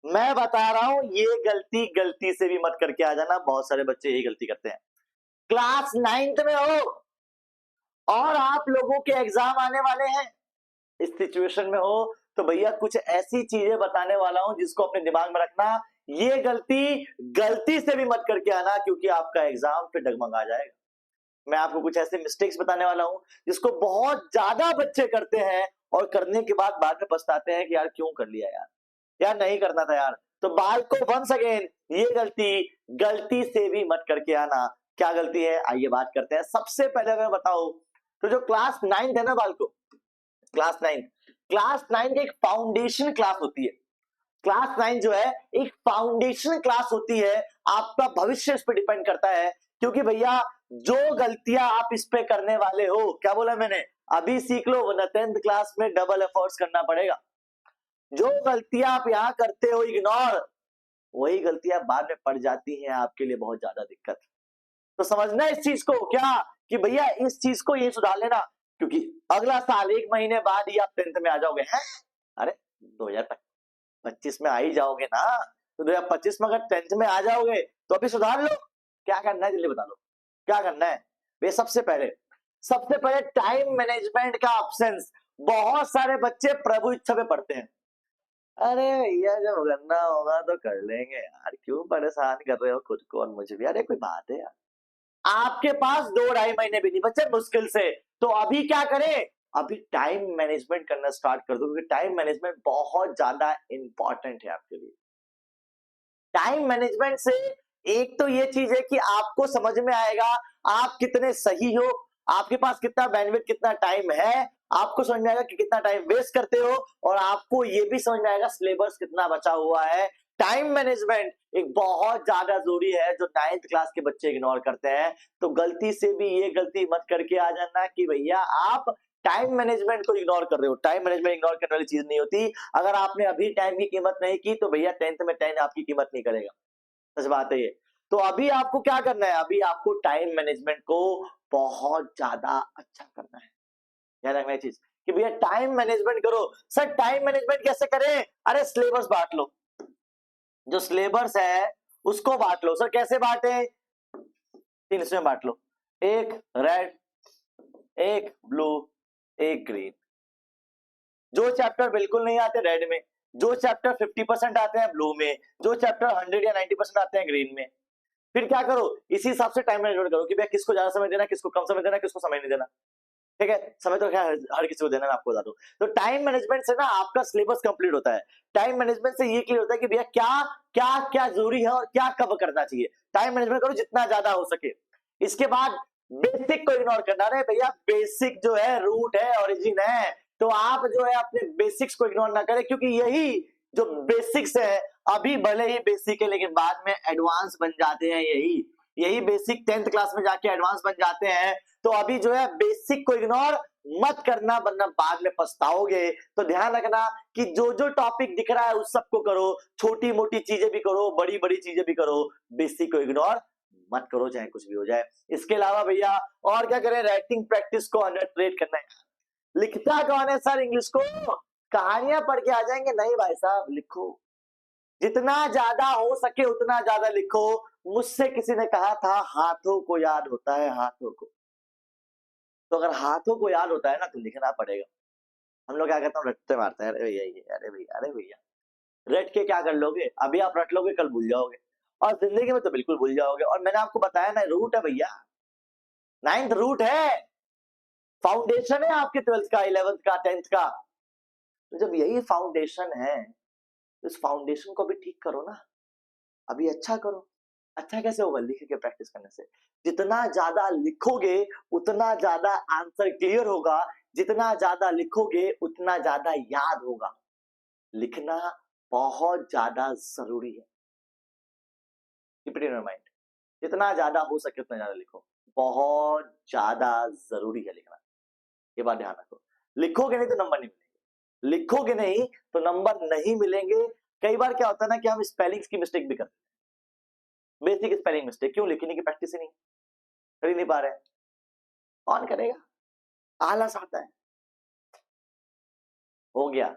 मैं बता रहा हूं, ये गलती गलती से भी मत करके आ जाना, बहुत सारे बच्चे यही गलती करते हैं। क्लास 9th में हो और आप लोगों के एग्जाम आने वाले हैं, इस सिचुएशन में हो, तो भैया कुछ ऐसी चीजें बताने वाला हूं जिसको अपने दिमाग में रखना। ये गलती गलती से भी मत करके आना, क्योंकि आपका एग्जाम पे डगमगा जाएगा। मैं आपको कुछ ऐसे मिस्टेक्स बताने वाला हूं जिसको बहुत ज्यादा बच्चे करते हैं और करने के बाद में पछताते हैं कि यार क्यों कर लिया यार, यार नहीं करना था यार। तो बाल को वंस अगेन, ये गलती गलती से भी मत करके आना। क्या गलती है, आइए बात करते हैं। सबसे पहले मैं बताऊं तो जो क्लास 9th है ना बाल को, क्लास 9 की एक फाउंडेशन क्लास होती है। क्लास 9 जो है एक फाउंडेशन क्लास होती है, आपका भविष्य इस पे डिपेंड करता है। क्योंकि भैया जो गलतियां आप इस पे करने वाले हो, क्या बोला मैंने, अभी सीख लो वरना 10th क्लास में डबल एफर्ट्स करना पड़ेगा। जो गलतियां आप यहाँ करते हो इग्नोर, वही गलतियां बाद में पड़ जाती हैं आपके लिए बहुत ज्यादा दिक्कत। तो समझना इस चीज को क्या, कि भैया इस चीज को ये सुधार लेना, क्योंकि अगला साल 1 महीने बाद ही आप 10th में आ जाओगे हैं। अरे 2025 में आ ही जाओगे ना, तो 2025 में अगर 10th में आ जाओगे तो अभी सुधार लो। क्या करना है जल्दी बता दो, क्या करना है। वे सबसे पहले टाइम मैनेजमेंट का ऑप्शंस। बहुत सारे बच्चे प्रभु इच्छा पे पढ़ते हैं। अरे भैया जब करना होगा तो कर लेंगे यार, क्यों परेशान कर रहे हो खुद को और मुझे भी। अरे कोई बात है यार, आपके पास 2 ढाई महीने भी नहीं बचे मुश्किल से, तो अभी क्या करें, अभी टाइम मैनेजमेंट करना स्टार्ट कर दो, क्योंकि टाइम मैनेजमेंट बहुत ज्यादा इंपॉर्टेंट है आपके लिए। टाइम मैनेजमेंट से एक तो ये चीज है कि आपको समझ में आएगा आप कितने सही हो, आपके पास कितना बैंडविड्थ, कितना टाइम है, आपको समझ में आएगा कि कितना टाइम वेस्ट करते हो, और आपको ये भी समझ में आएगा सिलेबस कितना बचा हुआ है। टाइम मैनेजमेंट एक बहुत ज्यादा जरूरी है जो 9th क्लास के बच्चे इग्नोर करते हैं। तो गलती से भी ये गलती मत करके आ जाना कि भैया आप टाइम मैनेजमेंट को इग्नोर कर रहे हो। टाइम मैनेजमेंट इग्नोर करने वाली चीज नहीं होती। अगर आपने अभी टाइम की कीमत नहीं की तो भैया 10th में 10 आपकी कीमत नहीं करेगा। सच बात है ये। तो अभी आपको क्या करना है, अभी आपको टाइम मैनेजमेंट को बहुत ज्यादा अच्छा करना है। याद रखना ये चीज कि भैया टाइम मैनेजमेंट करो। सर टाइम मैनेजमेंट कैसे करें, अरे सिलेबस बांट लो, जो सिलेबस है उसको बांट लो। सर कैसे बांटे, 3 हिस्से में बांट लो, एक रेड, एक ब्लू, एक ग्रीन। जो चैप्टर बिल्कुल नहीं आते रेड में, जो चैप्टर 50% आते हैं ब्लू में, जो चैप्टर 100 या 90% आते हैं ग्रीन में। फिर क्या करो, इसी हिसाब से टाइम मैनेजमेंट करो कि भैया किसको ज्यादा समय देना, किसको कम समय देना, किसको समय नहीं देना। ठीक है, समय तो क्या हर किसी को देना, मैं आपको बता दूं। तो टाइम मैनेजमेंट से ना आपका सिलेबस कंप्लीट होता है। टाइम मैनेजमेंट से ये क्लियर होता है कि भैया क्या क्या क्या जरूरी है और क्या कब करना चाहिए। टाइम मैनेजमेंट करो जितना ज्यादा हो सके। इसके बाद बेसिक को इग्नोर करना। रहे भैया बेसिक जो है रूट है, ओरिजिन है, तो आप जो है अपने बेसिक्स को इग्नोर ना करें, क्योंकि यही जो बेसिक्स है, अभी भले ही बेसिक है लेकिन बाद में एडवांस बन जाते हैं। यही यही बेसिक 10th क्लास में जाके एडवांस बन जाते हैं। तो अभी जो है बेसिक को इग्नोर मत करना, वरना बाद में पछताओगे। तो ध्यान रखना कि जो जो टॉपिक दिख रहा है उस सबको करो, छोटी मोटी चीजें भी करो, बड़ी बड़ी चीजें भी करो, बेसिक को इग्नोर मत करो चाहे कुछ भी हो जाए। इसके अलावा भैया और क्या करें, राइटिंग प्रैक्टिस को अंडररेट करना है। लिखता कौन है सर इंग्लिश को, कहानियां पढ़ के आ जाएंगे, नहीं भाई साहब लिखो, जितना ज्यादा हो सके उतना ज्यादा लिखो। मुझसे किसी ने कहा था हाथों को याद होता है, हाथों को, तो अगर हाथों को याद होता है ना तो लिखना पड़ेगा। हम लोग क्या करते हैं, रटते मारते हैं, अरे भैया ये, अरे भैया, अरे भैया। रट के क्या कर लोगे, अभी आप रट लोगे कल भूल जाओगे, और जिंदगी में तो बिल्कुल भूल जाओगे। और मैंने आपको बताया ना रूट है भैया, 9th रूट है, फाउंडेशन है आपके 12th का, 11th का, 10th का। तो जब यही फाउंडेशन है तो इस फाउंडेशन को भी ठीक करो ना, अभी अच्छा करो। अच्छा कैसे होगा, लिख के प्रैक्टिस करने से। जितना ज्यादा लिखोगे उतना ज्यादा आंसर क्लियर होगा, जितना ज्यादा लिखोगे उतना ज्यादा याद होगा। लिखना बहुत ज्यादा जरूरी है। Keep it in your mind, जितना ज्यादा हो सके उतना ज्यादा लिखो, बहुत ज्यादा जरूरी है लिखना। ये बात ध्यान रखो, लिखोगे नहीं तो नंबर नहीं मिलेंगे, लिखोगे नहीं तो नंबर नहीं मिलेंगे। कई बार क्या होता है ना कि हम स्पेलिंग्स की मिस्टेक भी करते हैं, बेसिक स्पेलिंग मिस्टेक, क्यों, लिखने की प्रैक्टिस ही नहीं, कर ही नहीं पा रहे हैं। कौन करेगा, आलस आता है, हो गया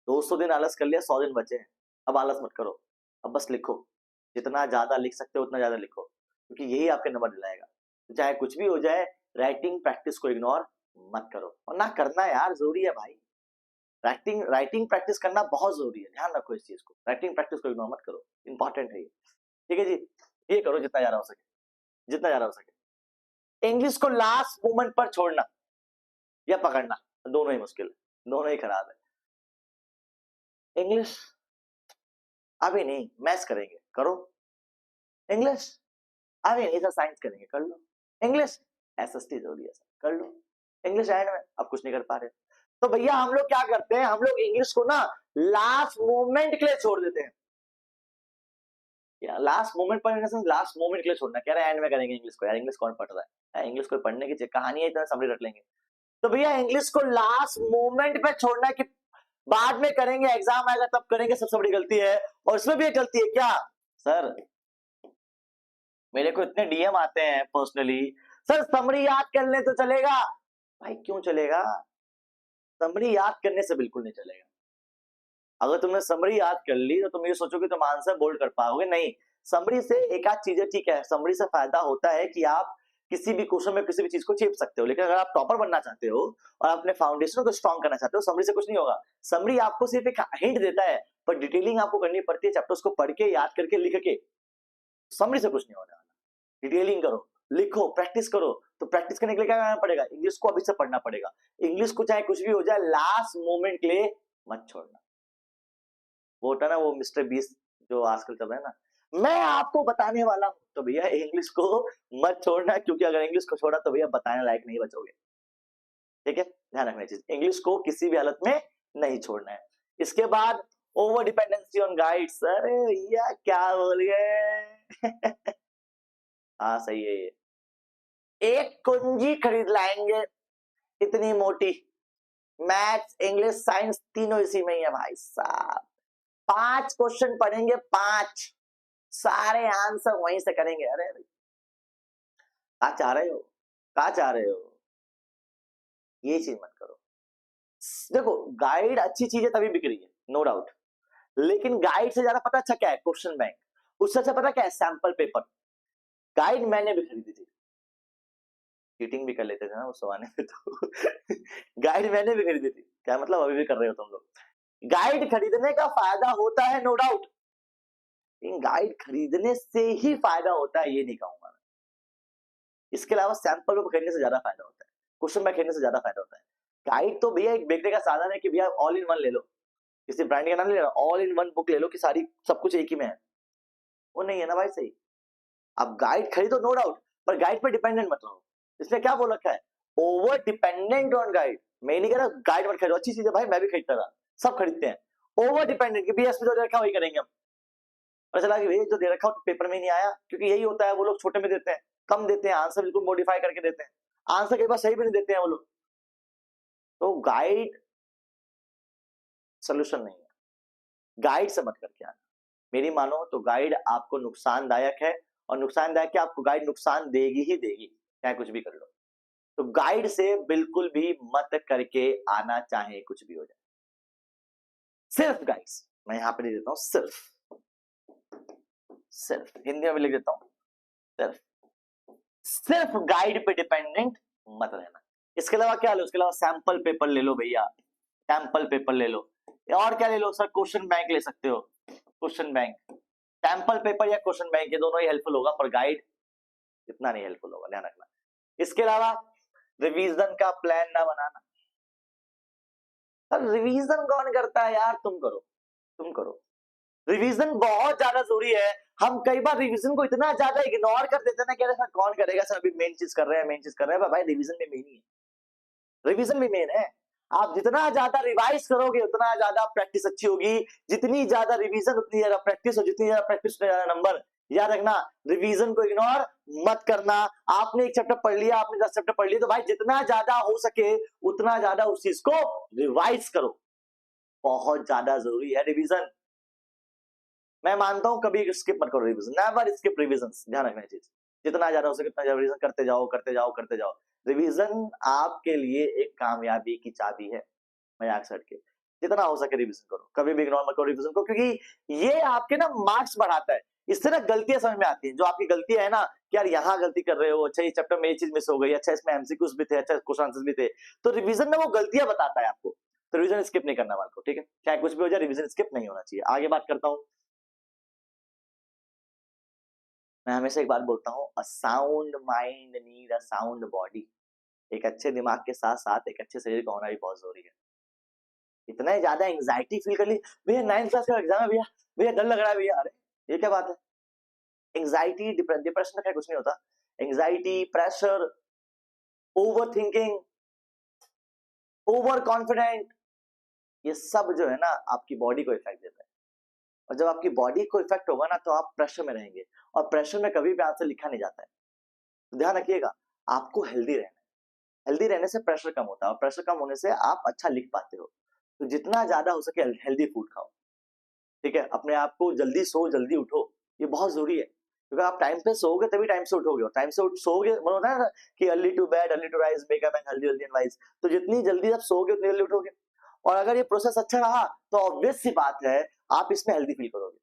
200 दिन आलस कर लिया, 100 दिन बचे हैं। अब आलस मत करो, अब बस लिखो, जितना ज्यादा लिख सकते हो उतना ज्यादा लिखो, क्योंकि यही आपके नंबर दिलाएगा। तो चाहे कुछ भी हो जाए, राइटिंग प्रैक्टिस को इग्नोर मत करो, और ना करना यार जरूरी है भाई। राइटिंग राइटिंग प्रैक्टिस करना बहुत जरूरी है, ध्यान रखो इस चीज को, राइटिंग प्रैक्टिस को इग्नोर मत करो, इंपॉर्टेंट है ये। ठीक है जी, ये करो जितना ज्यादा हो सके, जितना ज्यादा हो सके। इंग्लिश को लास्ट मोमेंट पर छोड़ना या पकड़ना, दोनों ही मुश्किल है, दोनों ही खराब है। इंग्लिश अभी नहीं, मैथ्स करेंगे, करो। इंग्लिश अभी नहीं सर, साइंस करेंगे, कर लो। इंग्लिश एसएसटी जरूरी है सर, कर लो। इंग्लिश एंड में अब कुछ नहीं कर पा रहे, तो भैया हम लोग क्या करते हैं, हम लोग इंग्लिश को ना लास्ट मोमेंट के लिए छोड़ देते हैं। लास्ट मोमेंट पर लास्ट मोमेंट के लिए छोड़ना, कह रहे हैं एंड में करेंगे इंग्लिश को, यार इंग्लिश कौन पढ़ रहा है, इंग्लिश को पढ़ने की कहानी है, इतना समरी रख लेंगे। तो भैया इंग्लिश को लास्ट मोमेंट पे छोड़ना कि बाद में करेंगे, एग्जाम आएगा तब करेंगे, सबसे बड़ी गलती है। और इसमें भी एक गलती है क्या सर, मेरे को इतने डीएम आते हैं पर्सनली, सर समरी याद कर ले तो चलेगा। भाई क्यों चलेगा, समरी याद करने से बिल्कुल नहीं चलेगा। अगर तुमने समरी याद कर ली तो तुम ये सोचोगे तुम आंसर बोल्ड कर पाओगे, नहीं। समरी से एक आध चीजें ठीक है, समरी से फायदा होता है कि आप किसी भी क्वेश्चन में किसी भी चीज को छेप सकते हो, लेकिन अगर आप टॉपर बनना चाहते हो और अपने फाउंडेशन को स्ट्रॉन्ग करना चाहते हो, समरी से कुछ नहीं होगा। समरी आपको सिर्फ एक हिंट देता है, पर डिटेलिंग आपको करनी पड़ती है, चैप्टर्स को पढ़ के याद करके लिख के। समरी से कुछ नहीं होने वाला, डिटेलिंग करो, लिखो, प्रैक्टिस करो। तो प्रैक्टिस करने के लिए क्या करना पड़ेगा, इंग्लिश को अभी से पढ़ना पड़ेगा। इंग्लिश को चाहे कुछ भी हो जाए लास्ट मोमेंट के लिए मत छोड़ना। वो होता है ना वो मिस्टर बीस्ट जो आजकल चल रहा है ना, मैं आपको बताने वाला हूं, तो भैया इंग्लिश को मत छोड़ना, क्योंकि अगर इंग्लिश को छोड़ा तो भैया बताने लायक नहीं बचोगे। ठीक है, ध्यान रखना चीज, इंग्लिश को किसी भी हालत में नहीं छोड़ना है। इसके बाद ओवर डिपेंडेंसी ऑन गाइड्स, अरे भैया क्या बोल गए हाँ सही है, ये एक कुंजी खरीद लाएंगे इतनी मोटी, मैथ्स इंग्लिश साइंस तीनों इसी में ही है भाई साहब। 5 क्वेश्चन पढ़ेंगे, 5 सारे आंसर वहीं से करेंगे। अरे क्या चाह रहे हो, क्या चाह रहे हो, ये चीज मत करो। देखो गाइड अच्छी चीज है तभी बिक रही है, नो डाउट, लेकिन गाइड से ज्यादा पता अच्छा क्या है, क्वेश्चन बैंक। उससे अच्छा पता क्या है, सैंपल पेपर। गाइड मैंने भी खरीदी थी, चीटिंग भी कर लेते थे ना उस जमाने में तो गाइड मैंने भी खरीदी थी, क्या मतलब अभी भी कर रहे हो तुम लोग। गाइड खरीदने का फायदा होता है नो डाउट, लेकिन गाइड खरीदने से ही फायदा होता है ये नहीं कहूंगा मैं। इसके अलावा सैंपल पेपर खरीदने से ज्यादा फायदा होता है, क्वेश्चन बैंक खरीदने से ज्यादा फायदा होता है। गाइड तो भैया एक बेचने का साधन है कि भैया ऑल इन वन ले लो, किसी ब्रांड का नाम ले लो, ऑल इन वन बुक ले लो कि सारी सब कुछ एक ही में है, वो नहीं है ना भाई सही। अब गाइड खरीदो नो डाउट, पर गाइड पर डिपेंडेंट मत रहो। इसने क्या बोल रखा है, ओवर डिपेंडेंट ऑन गाइड। मैं नहीं कह रहा गाइड मत खरीदो, अच्छी चीज है भाई, मैं भी खरीदता था, सब खरीदते हैं। ओवर डिपेंडेंट कि भैया जो दे रखा वही करेंगे हम, पता चला कि भैया जो दे रखा हो तो पेपर में नहीं आया, क्योंकि यही होता है, वो लोग छोटे में देते हैं, कम देते हैं, आंसर बिल्कुल मॉडिफाई करके देते हैं, आंसर कई बार सही भी नहीं देते हैं वो लोग। तो गाइड सोल्यूशन नहीं है, गाइड से मत करके आना। मेरी मानो तो गाइड आपको नुकसानदायक है, और नुकसानदायक है, आपको गाइड नुकसान देगी ही देगी, चाहे कुछ भी कर लो। तो गाइड से बिल्कुल भी मत करके आना, चाहे कुछ भी हो जाए। सिर्फ गाइड्स, मैं यहां पे लिख देता हूं सिर्फ, सिर्फ हिंदी में भी लिख देता हूं सिर्फ, सिर्फ गाइड पे डिपेंडेंट मत रहना। इसके अलावा क्या लो, इसके अलावा सैंपल पेपर ले लो भैया, सैंपल पेपर ले लो, और क्या ले लो सर, क्वेश्चन बैंक ले सकते हो, क्वेश्चन बैंक, सैंपल पेपर या क्वेश्चन बैंक, ये दोनों ही हेल्पफुल होगा, पर गाइड इतना नहीं हेल्पफुल होगा, ध्यान रखना। इसके अलावा रिवीजन का प्लान ना बनाना, सर रिवीजन कौन करता है यार, तुम करो, तुम करो, रिवीजन बहुत ज्यादा जरूरी है। हम कई बार रिवीजन को इतना ज्यादा इग्नोर कर देते हैं ना, कह रहे सर कौन करेगा सर, अभी मेन चीज कर रहे हैं, मेन चीज कर रहे हैं, भाई रिवीजन में मेन ही है, रिवीजन भी मेन है। आप जितना ज्यादा रिवाइज करोगे उतना ज्यादा प्रैक्टिस अच्छी होगी, जितनी ज्यादा रिवीजन उतनी ज्यादा प्रैक्टिस, और जितनी ज्यादा प्रैक्टिस उतने ज्यादा नंबर। याद रखना, रिवीजन को इग्नोर मत करना। आपने एक चैप्टर पढ़ लिया, आपने 10 चैप्टर पढ़ लिए, तो भाई जितना ज्यादा हो सके उतना ज्यादा उस चीज को रिवाइज करो, बहुत ज्यादा जरूरी है रिवीजन। मैं मानता हूं कभी स्किप मत करो रिवीजन, नेवर स्किप रिवीजन, ध्यान रखना चीज, जितना ज्यादा हो सके उतना ज्यादा रिवीजन करते जाओ, करते जाओ, करते जाओ। रिवीजन आपके लिए एक कामयाबी की चाबी है, मजाक हट के। जितना हो सके रिवीजन करो, कभी भी इग्नोर मत करो रिवीजन को, क्योंकि ये आपके ना मार्क्स बढ़ाता है। इससे ना गलतियां समझ में आती हैं, जो आपकी गलतियां है ना कि यार यहाँ गलती कर रहे हो, अच्छा ये चैप्टर में ये चीज मिस हो गई, अच्छा इसमें एमसीक्यूज भी थे, अच्छा क्वेश्चन आंसर्स भी थे, तो रिवीजन ना वो गलतियां बताता है आपको, तो रिवीजन स्किप नहीं करना आपको, ठीक है, चाहे कुछ भी हो जाए रिवीजन स्किप नहीं होना चाहिए। आगे बात करता हूँ, मैं हमेशा एक बात बोलता हूँ, a sound mind need a sound body. एक अच्छे दिमाग के साथ साथ एक अच्छे शरीर का होना भी बहुत जरूरी है। इतना ही ज्यादा एंग्जाइटी फील कर ली, भैया 9th क्लास का एग्जाम है भैया, भैया डर लग रहा है भैया, अरे ये क्या बात है। एंग्जाइटी डिप्रेशन का कुछ नहीं होता। Anxiety, pressure, over thinking, over confident, ये सब जो है ना आपकी बॉडी को इफेक्ट देता है, और जब आपकी बॉडी को इफेक्ट होगा ना तो आप प्रेशर में रहेंगे, और प्रेशर में कभी भी आंसर लिखा नहीं जाता है। तो ध्यान रखिएगा, आपको हेल्दी रहना है, हेल्दी रहने से प्रेशर कम होता है, और प्रेशर कम होने से आप अच्छा लिख पाते हो। तो जितना ज्यादा हो सके हेल्दी फूड खाओ, ठीक है, अपने आप को जल्दी सो जल्दी उठो, ये बहुत जरूरी है, क्योंकि आप टाइम पे सोओगे तभी टाइम से उठोगे, और टाइम से सोओगे मतलब होता है ना कि early to bed early to rise make a man healthy healthy and wise. तो जितनी जल्दी आप सोओगे उतनी जल्दी उठोगे, और अगर ये प्रोसेस अच्छा रहा तो ऑब्वियस सी बात है आप इसमें हेल्दी फील करोगे।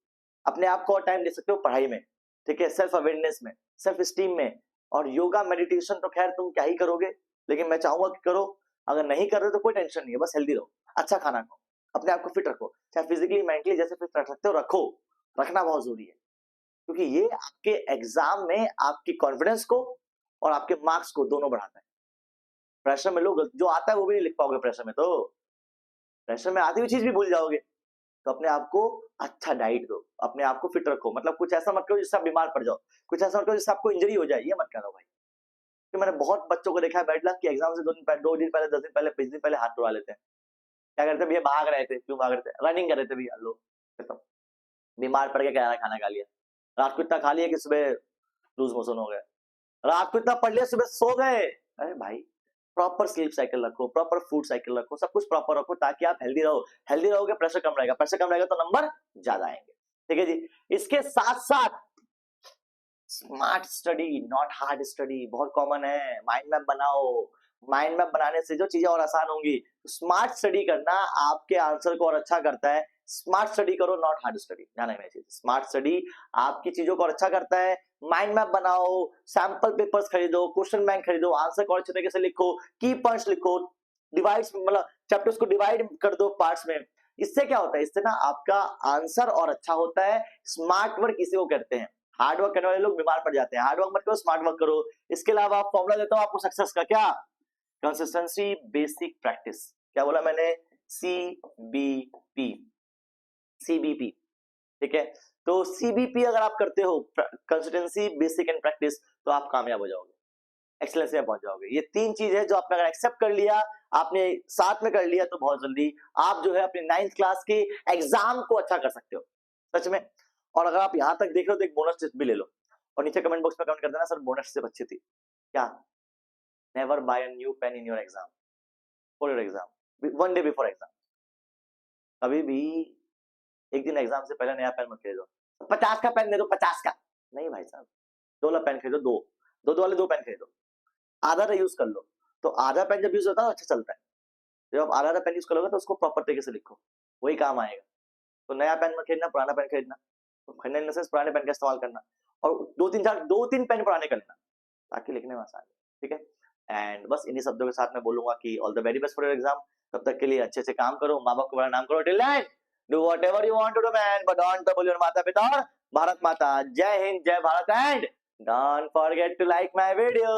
अपने आप को और टाइम दे सकते हो पढ़ाई में, ठीक है, सेल्फ अवेयरनेस में, सेल्फ स्टीम में, और योगा मेडिटेशन तो खैर तुम क्या ही करोगे, लेकिन मैं चाहूंगा कि करो। अगर नहीं कर रहे तो कोई टेंशन नहीं है, बस हेल्दी रहो, अच्छा खाना खाओ, अपने आप को फिट रखो, चाहे फिजिकली मेंटली जैसे फिट रख सकते हो रखो, रखना बहुत जरूरी है, क्योंकि ये आपके एग्जाम में आपकी कॉन्फिडेंस को और आपके मार्क्स को दोनों बढ़ाता है। प्रेशर में लोग जो आता है वो भी नहीं लिख पाओगे, प्रेशर में तो प्रेशर में आती हुई चीज भी भूल जाओगे। तो अपने आप को अच्छा डाइट दो, अपने आप को फिट रखो, मतलब कुछ ऐसा मत करो जिससे आप बीमार पड़ जाओ, कुछ ऐसा मत करो जिससे आपको इंजरी हो जाए, ये मत करो भाई। तो मैंने बहुत बच्चों को देखा है बैड लक कि एग्जाम से 2 दिन पहले 10 दिन पहले 5 दिन पहले हाथ तोड़ा लेते हैं। क्या करते भैया, भाग रहे थे, क्यों भाग रहे थे, रनिंग कर रहे थे भैया, लो खत्म, बीमार पड़ के क्या खाना खा लिया, रात को इतना खा लिया कि सुबह लूज मोशन हो गया, रात को इतना पढ़ लिया सुबह सो गए। अरे भाई, प्रॉपर स्लीप साइकिल रखो, प्रॉपर फूड साइकिल रखो, सब कुछ प्रॉपर रखो ताकि आप हेल्दी रहो। हेल्दी रहोगे प्रेशर कम रहेगा, प्रेशर कम रहेगा तो नंबर ज्यादा आएंगे, ठीक है जी। इसके साथ साथ smart study not hard study बहुत कॉमन है, माइंड मैप बनाओ, माइंड मैप बनाने से जो चीजें और आसान होंगी। स्मार्ट स्टडी करना आपके आंसर को और अच्छा करता है, स्मार्ट स्टडी करो नॉट हार्ड स्टडी, ध्यान रखना चाहिए। स्मार्ट स्टडी आपकी चीजों को और अच्छा करता है, माइंड मैप बनाओ, सैंपल पेपर्स खरीदो, क्वेश्चन बैंक खरीदो, आंसर को अच्छे तरीके से लिखो, की पॉइंट्स लिखो, डिवाइड्स मतलब चैप्टर्स को डिवाइड कर दो पार्ट्स में। इससे क्या होता है, इससे ना आपका आंसर और अच्छा होता है। स्मार्ट वर्क इसी को कहते हैं, हार्ड वर्क करने वाले लोग बीमार पड़ जाते हैं, हार्ड वर्क मत करो, स्मार्ट वर्क करो। इसके अलावा फॉर्मूला देता हूं आपको सक्सेस का, क्या, कंसिस्टेंसी बेसिक प्रैक्टिस, क्या बोला मैंने, CBP, CBP, ठीक है। तो CBP अगर आप करते हो, कंसिस्टेंसी बेसिक एंड प्रैक्टिस, तो आप कामयाब हो जाओगे, एक्सीलेंस में पहुंच जाओगे। ये 3 चीज है जो आपने अगर एक्सेप्ट कर लिया, आपने साथ में कर लिया, तो बहुत जल्दी आप जो है अपने 9th क्लास के एग्जाम को अच्छा कर सकते हो, सच में। और अगर आप यहां तक देख रहे हो तो एक बोनस टिप भी ले लो, और नीचे कमेंट बॉक्स में कमेंट कर देना सर बोनस टिप अच्छी थी क्या। Never buy a new pen in your exam, for your exam, 1 day before exam. कभी भी एक दिन एग्जाम से पहले नया पेन मत खरीदो, 50 का पेन दे दो, 50 का नहीं भाई साहब, 2 वाला पेन खरीदो, दो वाले 2 पेन खरीदो, आधा यूज कर लो। तो आधा पेन जब यूज होता है अच्छा चलता है, जब आप आधा पेन यूज करोगे तो उसको प्रॉपर तरीके से लिखो, वही काम आएगा। तो नया पेन मत खरीदना, पुराना पेन खरीदना, तो खरीदने इन द सेंस पुराने पेन का इस्तेमाल करना, और 2-3 पेन पुराने कर लेना ताकि लिखने में आसान है, ठीक है। एंड बस इन्हीं शब्दों के साथ मैं बोलूंगा कि all the very best for your exam. तब तक के लिए अच्छे से काम करो, माँ बाप को बड़ा नाम करो, till then do whatever you want to do man, but don't trouble your माता पिता और भारत माता। जय हिंद, जय Bharat, and don't forget to like my video.